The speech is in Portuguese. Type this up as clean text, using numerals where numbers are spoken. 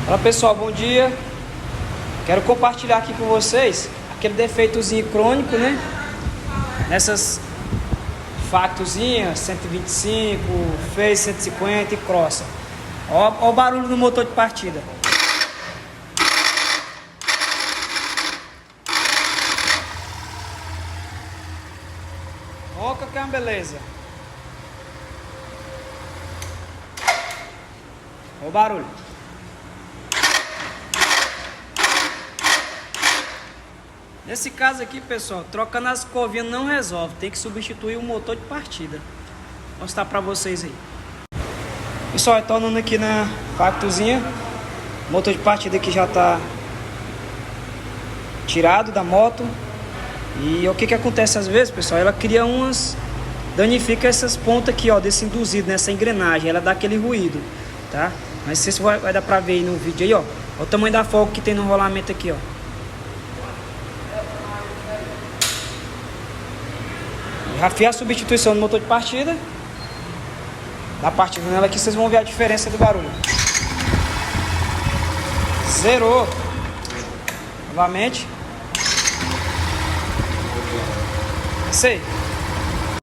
Fala pessoal, bom dia. Quero compartilhar aqui com vocês aquele defeitozinho crônico, né? Nessas factozinhas 125, Phase 150 e Crosser. Ó o barulho do motor de partida. Ronca que é uma beleza. Ó o barulho. Nesse caso aqui, pessoal, trocando as covinhas não resolve. Tem que substituir o motor de partida. Vou mostrar pra vocês aí. Pessoal, retornando aqui na factozinha. O motor de partida aqui já tá tirado da moto. E o que acontece às vezes, pessoal? Ela cria danifica essas pontas aqui, ó, desse induzido, nessa engrenagem. Ela dá aquele ruído, tá? Mas se vai dar pra ver aí no vídeo aí, ó. Olha o tamanho da folga que tem no rolamento aqui, ó. Já fiz a substituição do motor de partida. Da partida nela aqui, vocês vão ver a diferença do barulho. Zerou. Novamente. Isso aí.